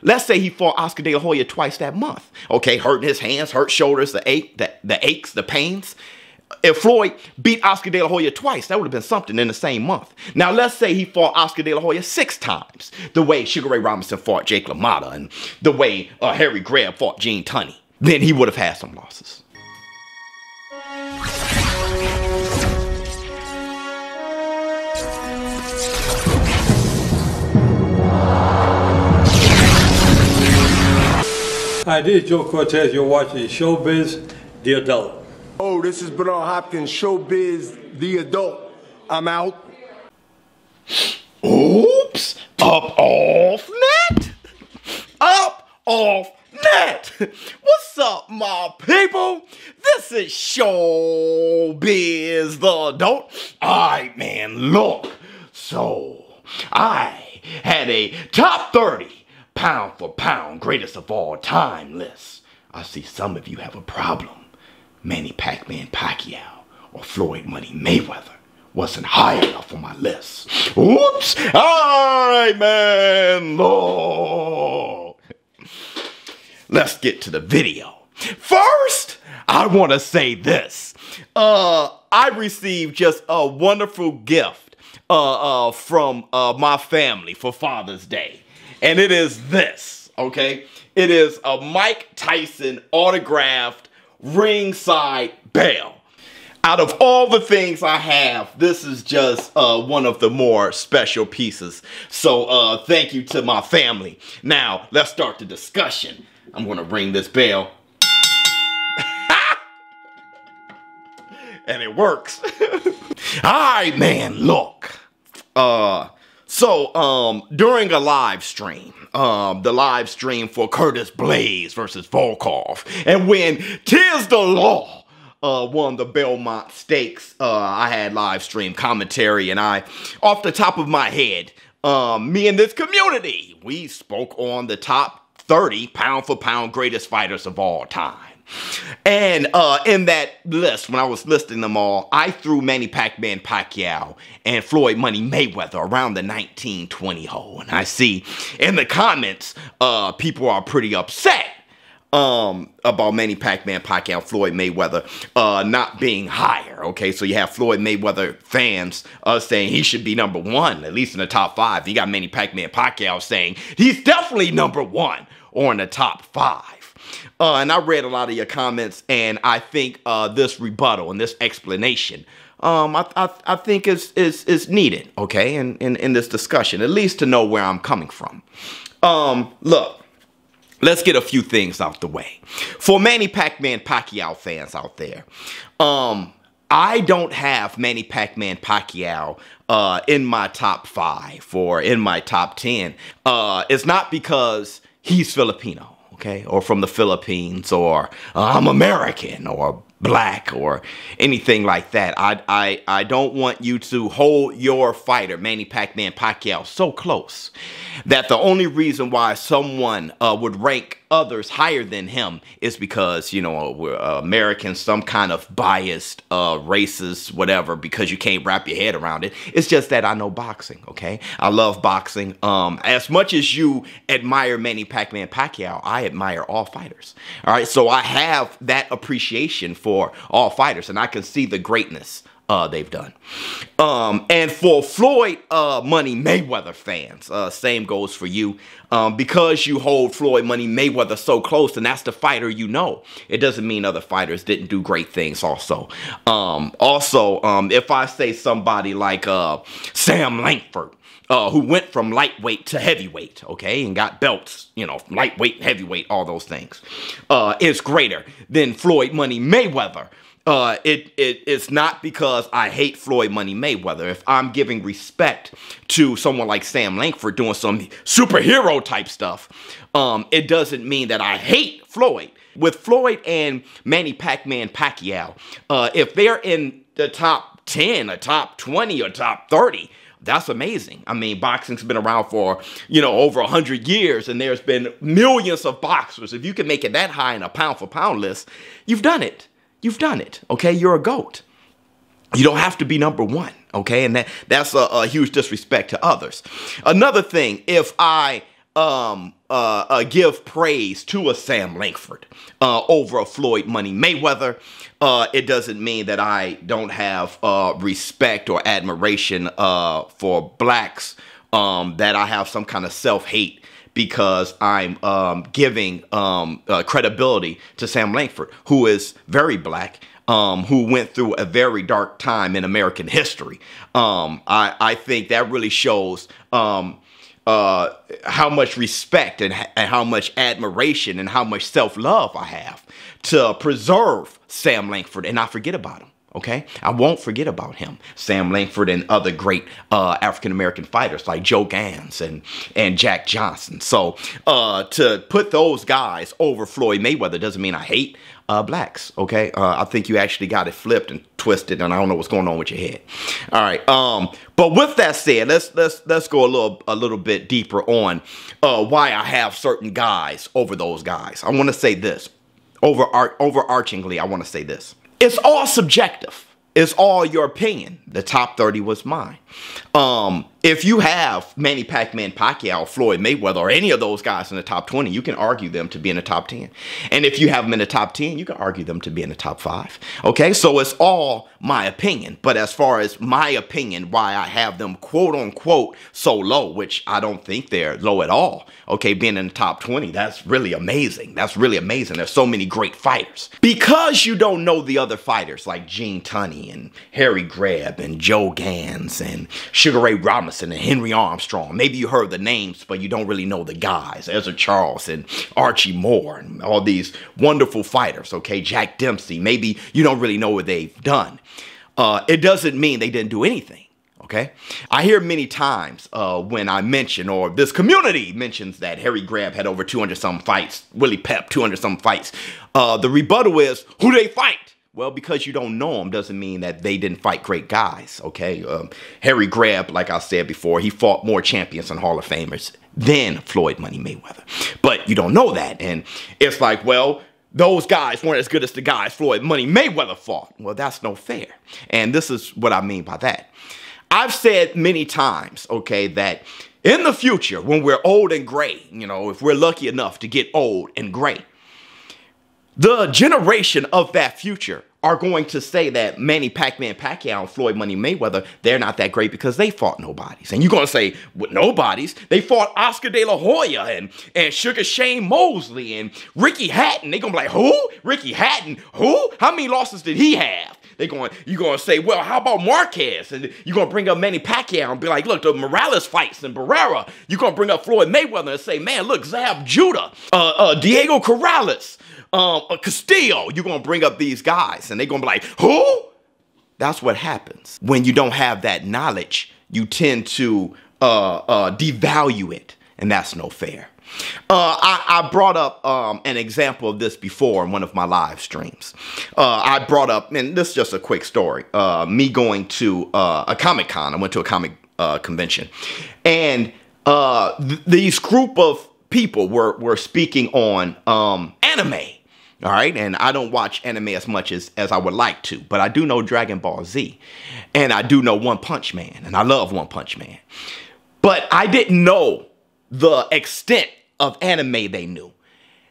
Let's say he fought Oscar De La Hoya twice that month. Okay, hurting his hands, hurt shoulders, the aches, the pains. If Floyd beat Oscar De La Hoya twice, that would have been something in the same month. Now, let's say he fought Oscar De La Hoya 6 times, the way Sugar Ray Robinson fought Jake LaMotta and the way Harry Greb fought Gene Tunney. Then he would have had some losses. Hi, this is Joe Cortez. You're watching ShowBizz, The Adult. Oh, this is Bernard Hopkins, ShowBizz, The Adult. I'm out. Oops, up off net. Up off net. What's up, my people? This is ShowBizz, The Adult. All right, man, look. So, I had a top 30 pound for pound greatest of all time list. I see some of you have a problem. Manny Pacquiao or Floyd Money Mayweather wasn't high enough on my list. Oops! Alright, man! Look. Let's get to the video. First, I want to say this. I received just a wonderful gift from my family for Father's Day. And it is this, okay? It is a Mike Tyson autographed ringside bell. Out of all the things I have, this is just one of the more special pieces. So thank you to my family. Now, let's start the discussion. I'm going to ring this bell. And it works. All right, man, look. During a live stream, the live stream for Curtis Blaze versus Volkov, and when Tiz the Law won the Belmont Stakes, I had live stream commentary, and off the top of my head, me and this community, we spoke on the top 30 pound for pound greatest fighters of all time. And in that list, when I was listing them all, I threw Manny Pacquiao and Floyd Money Mayweather around the 1920 hole. And I see in the comments, people are pretty upset about Manny Pacquiao, Floyd Mayweather not being higher. Okay, so you have Floyd Mayweather fans saying he should be number 1, at least in the top 5. You got Manny Pacquiao saying he's definitely number 1 or in the top 5. And I read a lot of your comments, and I think this rebuttal and this explanation, I think is needed, okay, in this discussion, at least to know where I'm coming from. Look, let's get a few things out the way. For Manny Pacquiao fans out there, I don't have Manny Pacquiao in my top 5 or in my top 10. It's not because he's Filipino. Okay, or from the Philippines, or I'm American, or black, or anything like that. I don't want you to hold your fighter, Manny Pacquiao, so close that the only reason why someone would rank others higher than him is because, you know, we're Americans, some kind of biased, racist, whatever, because you can't wrap your head around it. It's just that I know boxing, okay? I love boxing. As much as you admire Manny Pacquiao, I admire all fighters. All right, so I have that appreciation for all fighters, and I can see the greatness they've done. And for Floyd Money Mayweather fans, same goes for you. Because you hold Floyd Money Mayweather so close, and that's the fighter you know, it doesn't mean other fighters didn't do great things also. If I say somebody like Sam Langford, who went from lightweight to heavyweight, okay, and got belts, you know, lightweight, heavyweight, all those things, is greater than Floyd Money Mayweather. It's not because I hate Floyd Money Mayweather. If I'm giving respect to someone like Sam Langford doing some superhero type stuff, it doesn't mean that I hate Floyd. With Floyd and Manny Pacquiao, if they're in the top 10 or top 20 or top 30, that's amazing. I mean, boxing's been around for, you know, over 100 years, and there's been millions of boxers. If you can make it that high in a pound for pound list, you've done it. You've done it, okay? You're a GOAT. You don't have to be number 1, okay? And that's a huge disrespect to others. Another thing, if I give praise to a Sam Langford over a Floyd Money Mayweather, it doesn't mean that I don't have respect or admiration for blacks, that I have some kind of self-hate because I'm giving credibility to Sam Langford, who is very black, who went through a very dark time in American history. I think that really shows how much respect and how much admiration and how much self-love I have to preserve Sam Langford and not forget about him. Okay, I won't forget about him, Sam Langford, and other great African-American fighters like Joe Gans and Jack Johnson. So to put those guys over Floyd Mayweather doesn't mean I hate blacks. Okay, I think you actually got it flipped and twisted, and I don't know what's going on with your head. All right, but with that said, let's go a little bit deeper on why I have certain guys over those guys. I want to say this overarchingly. I want to say this. It's all subjective. It's all your opinion. The top 30 was mine. If you have Manny Pacquiao, Floyd Mayweather, or any of those guys in the top 20, you can argue them to be in the top 10. And if you have them in the top 10, you can argue them to be in the top 5. Okay, so it's all my opinion. But as far as my opinion, why I have them quote unquote so low, which I don't think they're low at all. Okay, being in the top 20, that's really amazing. That's really amazing. There's so many great fighters. Because you don't know the other fighters like Gene Tunney and Harry Greb and Joe Gans and Sugar Ray Robinson and Henry Armstrong. Maybe you heard the names, but you don't really know the guys. Ezra Charles and Archie Moore and all these wonderful fighters, okay? Jack Dempsey. Maybe you don't really know what they've done. It doesn't mean they didn't do anything, okay? I hear many times when I mention, or this community mentions, that Harry Greb had over 200-some fights, Willie Pep, 200-some fights. The rebuttal is, who they fight? Well, because you don't know them doesn't mean that they didn't fight great guys, okay? Harry Greb, like I said before, he fought more champions and Hall of Famers than Floyd Money Mayweather. But you don't know that. And it's like, well, those guys weren't as good as the guys Floyd Money Mayweather fought. Well, that's no fair. And this is what I mean by that. I've said many times, okay, that in the future, when we're old and gray, you know, if we're lucky enough to get old and gray, the generation of that future are going to say that Manny Pacquiao and Floyd Money Mayweather, they're not that great because they fought nobodies. And you're going to say, with nobodies? They fought Oscar De La Hoya and Sugar Shane Mosley and Ricky Hatton. They're going to be like, who? Ricky Hatton? Who? How many losses did he have? You're going to say, well, how about Marquez? And you're going to bring up Manny Pacquiao and be like, look, the Morales fights and Barrera. You're going to bring up Floyd Mayweather and say, man, look, Zab Judah, Diego Corrales, Castillo. You're going to bring up these guys and they're going to be like, who? That's what happens. When you don't have that knowledge, you tend to devalue it, and that's no fair. I brought up an example of this before in one of my live streams. I brought up, and this is just a quick story, me going to a Comic-Con. I went to a comic convention, and these group of people were speaking on anime. All right, and I don't watch anime as much as I would like to, but I do know Dragon Ball Z, and I do know One Punch Man, and I love One Punch Man. But I didn't know the extent of anime they knew.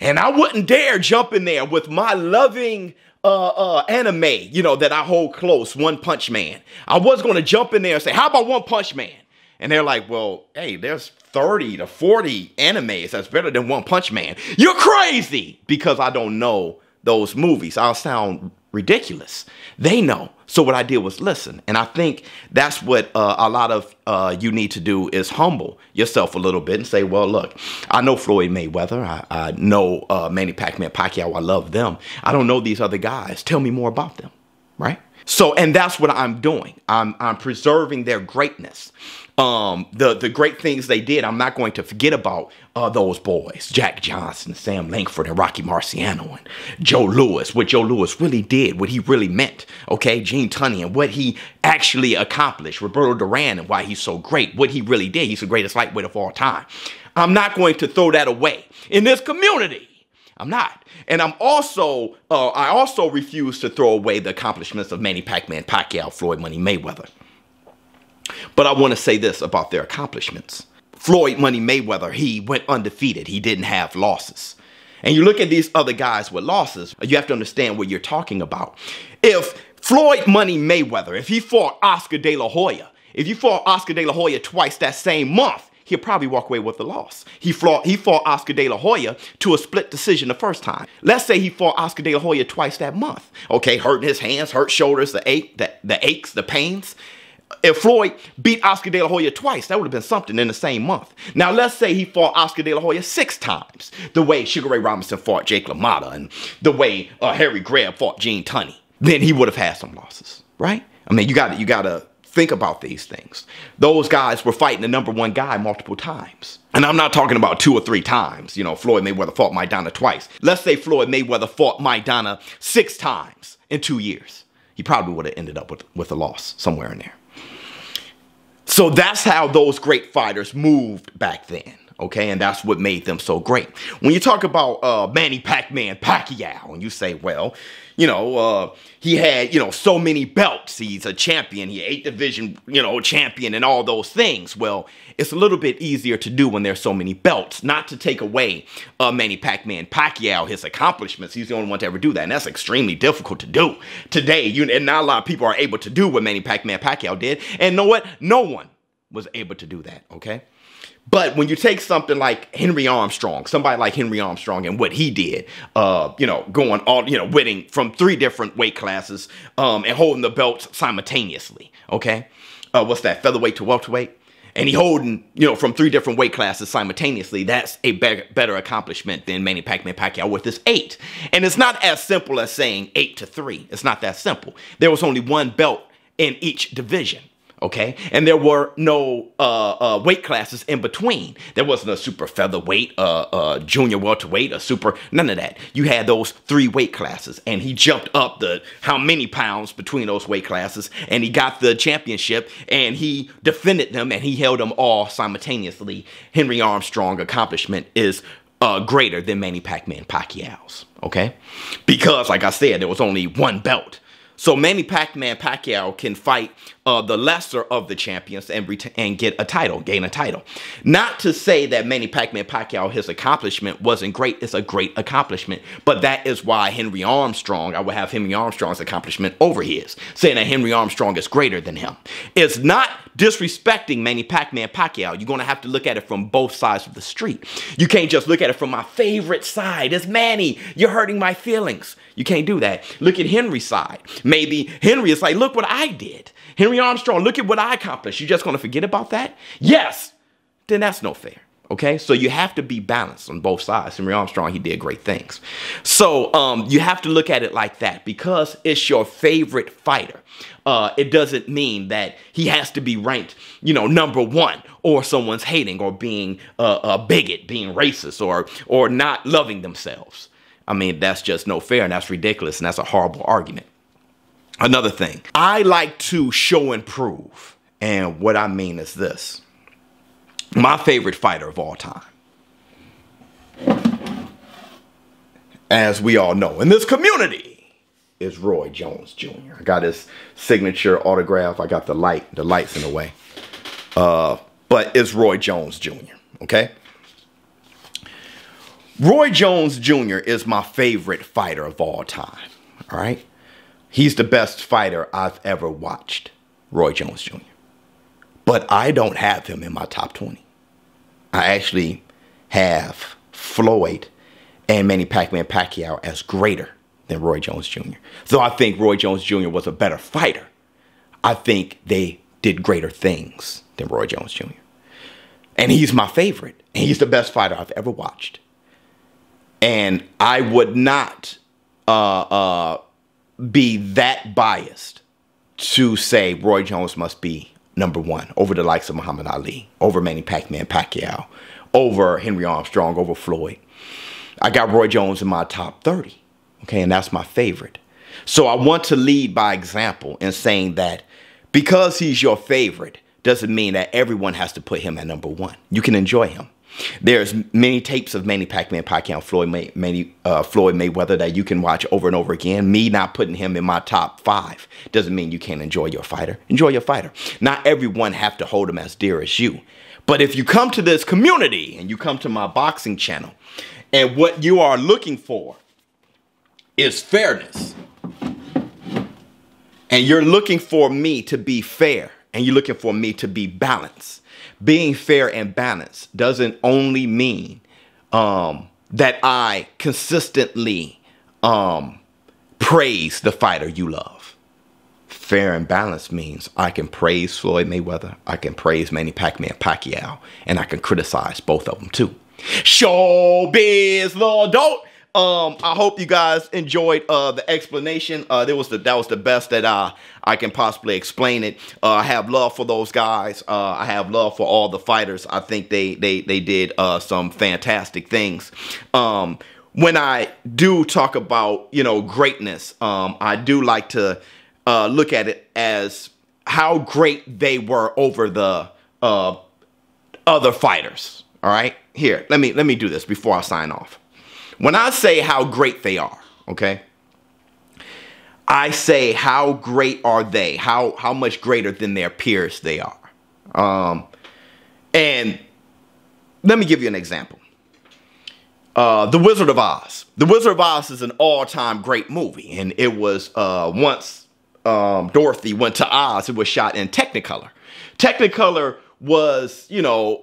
And I wouldn't dare jump in there with my loving anime, you know, that I hold close, One Punch Man. I was going to jump in there and say, how about One Punch Man? And they're like, well, hey, there's 30 to 40 animes that's better than One Punch Man. You're crazy! Because I don't know those movies. I'll sound ridiculous. They know. So what I did was listen. And I think that's what a lot of you need to do, is humble yourself a little bit and say, well, look, I know Floyd Mayweather. I know Manny Pacquiao. I love them. I don't know these other guys. Tell me more about them, right? So, and that's what I'm doing. I'm preserving their greatness. The great things they did, I'm not going to forget about those boys, Jack Johnson, Sam Langford, and Rocky Marciano, and Joe Louis, what Joe Louis really did, what he really meant, okay? Gene Tunney and what he actually accomplished, Roberto Duran and why he's so great, what he really did. He's the greatest lightweight of all time. I'm not going to throw that away in this community. I'm not. And I'm also, I also refuse to throw away the accomplishments of Manny Pacquiao, Floyd Money Mayweather. But I want to say this about their accomplishments. Floyd Money Mayweather, he went undefeated. He didn't have losses. And you look at these other guys with losses, you have to understand what you're talking about. If Floyd Money Mayweather, if he fought Oscar De La Hoya, if you fought Oscar De La Hoya twice that same month, he'll probably walk away with the loss. He fought Oscar De La Hoya to a split decision the first time. Let's say he fought Oscar De La Hoya twice that month. Okay, hurting his hands, hurt shoulders, the aches, the pains. If Floyd beat Oscar De La Hoya twice, that would have been something in the same month. Now, let's say he fought Oscar De La Hoya 6 times, the way Sugar Ray Robinson fought Jake LaMotta and the way Harry Greb fought Gene Tunney. Then he would have had some losses, right? I mean, you got to think about these things. Those guys were fighting the #1 guy multiple times. And I'm not talking about 2 or 3 times. You know, Floyd Mayweather fought Maidana twice. Let's say Floyd Mayweather fought Maidana 6 times in 2 years. He probably would have ended up with a loss somewhere in there. So that's how those great fighters moved back then. Okay, and that's what made them so great. When you talk about Manny Pac-Man Pacquiao, and you say, well, you know, he had, you know, so many belts. He's a champion. He 8 division, you know, champion and all those things. Well, it's a little bit easier to do when there's so many belts. Not to take away Manny Pac-Man Pacquiao, his accomplishments. He's the only one to ever do that, and that's extremely difficult to do today. And not a lot of people are able to do what Manny Pac-Man Pacquiao did. And you know what? No one was able to do that, okay? But when you take something like Henry Armstrong, somebody like Henry Armstrong and what he did, you know, going all, you know, winning from 3 different weight classes and holding the belts simultaneously, okay? What's that, featherweight to welterweight? And he holding, you know, from 3 different weight classes simultaneously. That's a better accomplishment than Manny Pacman Pacquiao with his 8. And it's not as simple as saying 8 to 3. It's not that simple. There was only 1 belt in each division. Okay, and there were no weight classes in between. There wasn't a super featherweight, junior welterweight, a super, none of that. You had those 3 weight classes, and he jumped up the how many pounds between those weight classes, and he got the championship, and he defended them, and he held them all simultaneously. Henry Armstrong's accomplishment is greater than Manny Pacman Pacquiao's, okay? Because, like I said, there was only 1 belt. So Manny Pacman Pacquiao can fight the lesser of the champions and get a title, gain a title. Not to say that Manny Pacman Pacquiao, his accomplishment wasn't great. It's a great accomplishment. But that is why Henry Armstrong, I would have Henry Armstrong's accomplishment over his, saying that Henry Armstrong is greater than him. It's not disrespecting Manny Pacman Pacquiao. You're going to have to look at it from both sides of the street. You can't just look at it from my favorite side. It's Manny. You're hurting my feelings. You can't do that. Look at Henry's side. Maybe Henry is like, look what I did. Henry Armstrong, look at what I accomplished. You're just going to forget about that? Yes. Then that's no fair. Okay? So you have to be balanced on both sides. Henry Armstrong, he did great things. So you have to look at it like that. Because it's your favorite fighter, it doesn't mean that he has to be ranked, you know, #1 or someone's hating or being a bigot, being racist or not loving themselves. I mean, that's just no fair, and that's ridiculous, and that's a horrible argument. Another thing, I like to show and prove, and what I mean is this. My favorite fighter of all time, as we all know in this community, is Roy Jones Jr. I got his signature autograph. I got the lights in the way. But it's Roy Jones Jr., okay? Roy Jones Jr. is my favorite fighter of all time, all right? He's the best fighter I've ever watched, Roy Jones Jr. But I don't have him in my top 20. I actually have Floyd and Manny Pacman Pacquiao as greater than Roy Jones Jr. So I think Roy Jones Jr. was a better fighter. I think they did greater things than Roy Jones Jr. And he's my favorite. And he's the best fighter I've ever watched. And I would not be that biased to say Roy Jones must be #1 over the likes of Muhammad Ali, over Manny Pacman Pacquiao, over Henry Armstrong, over Floyd. I got Roy Jones in my top 30, okay, and that's my favorite. So I want to lead by example in saying that because he's your favorite doesn't mean that everyone has to put him at #1. You can enjoy him. There's many tapes of Manny Pacman Pacquiao, Floyd Mayweather that you can watch over and over again. Me not putting him in my top 5 doesn't mean you can't enjoy your fighter. Enjoy your fighter. Not everyone have to hold him as dear as you. But if you come to this community and you come to my boxing channel, and what you are looking for is fairness, and you're looking for me to be fair, and you're looking for me to be balanced. Being fair and balanced doesn't only mean that I consistently praise the fighter you love. Fair and balanced means I can praise Floyd Mayweather, I can praise Manny Pacquiao, and I can criticize both of them too. ShowBizz, Lord Adult. I hope you guys enjoyed the explanation. That was the best that I can possibly explain it. I have love for those guys. I have love for all the fighters. I think they did some fantastic things. When I do talk about, you know, greatness, I do like to look at it as how great they were over the other fighters. All right, here, let me do this before I sign off. When I say how great they are, okay, I say how great are they, how much greater than their peers they are. And let me give you an example. The Wizard of Oz. The Wizard of Oz is an all-time great movie, and it was once Dorothy went to Oz, it was shot in Technicolor. Technicolor was, you know,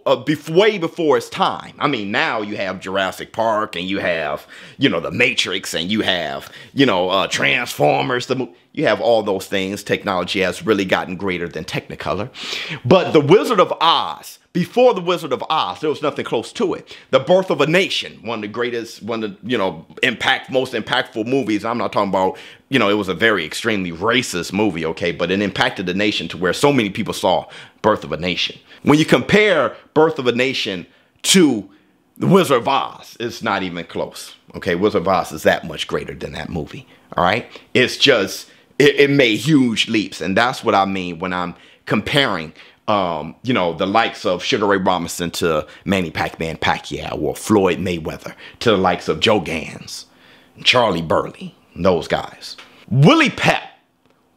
way before its time. I mean, now you have Jurassic Park, and you have, you know, The Matrix, and you have, you know, Transformers. You have all those things. Technology has really gotten greater than Technicolor. But The Wizard of Oz, before The Wizard of Oz, there was nothing close to it. The Birth of a Nation, one of the greatest, one of the, you know, most impactful movies. I'm not talking about, you know, it was a very extremely racist movie, okay, but it impacted the nation to where so many people saw Birth of a Nation. When you compare Birth of a Nation to The Wizard of Oz, it's not even close, okay? Wizard of Oz is that much greater than that movie, all right? It's just, it made huge leaps, and that's what I mean when I'm comparing you know, the likes of Sugar Ray Robinson to Manny Pacquiao, or Floyd Mayweather to the likes of Joe Gans, Charlie Burley, those guys. Willie Pep,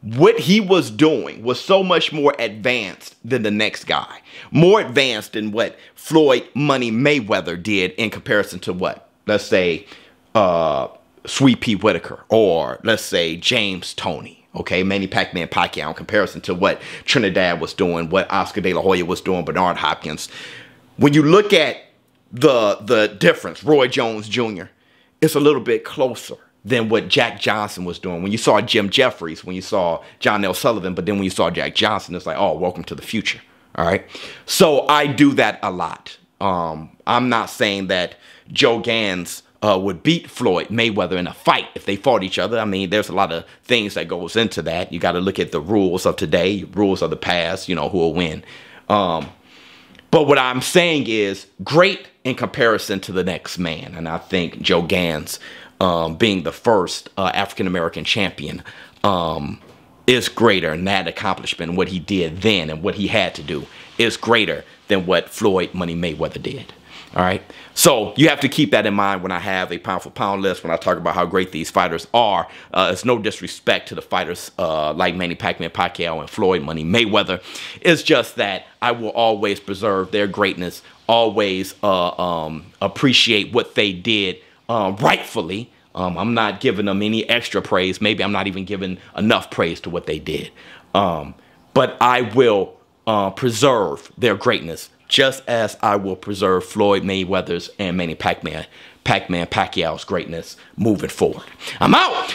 what he was doing was so much more advanced than the next guy. More advanced than what Floyd Money Mayweather did in comparison to what? Let's say Sweet Pea Whitaker, or let's say James Toney. Okay, Manny Pacquiao in comparison to what Trinidad was doing, what Oscar De La Hoya was doing, Bernard Hopkins. When you look at the difference, Roy Jones Jr., it's a little bit closer than what Jack Johnson was doing. When you saw Jim Jeffries, when you saw John L. Sullivan, but then when you saw Jack Johnson, it's like, oh, welcome to the future. All right. So I do that a lot. I'm not saying that Joe Gans would beat Floyd Mayweather in a fight if they fought each other. I mean, there's a lot of things that goes into that. You got to look at the rules of today, rules of the past, you know, who will win. But what I'm saying is great in comparison to the next man. And I think Joe Gans, being the first African-American champion, is greater, and that accomplishment, what he did then and what he had to do, is greater than what Floyd Money Mayweather did. All right. So you have to keep that in mind when I have a pound for pound list, when I talk about how great these fighters are. It's no disrespect to the fighters like Manny Pacquiao and Floyd Money Mayweather. It's just that I will always preserve their greatness, always appreciate what they did rightfully. I'm not giving them any extra praise. Maybe I'm not even giving enough praise to what they did. But I will preserve their greatness, just as I will preserve Floyd Mayweather's and Manny Pacquiao's greatness moving forward. I'm out.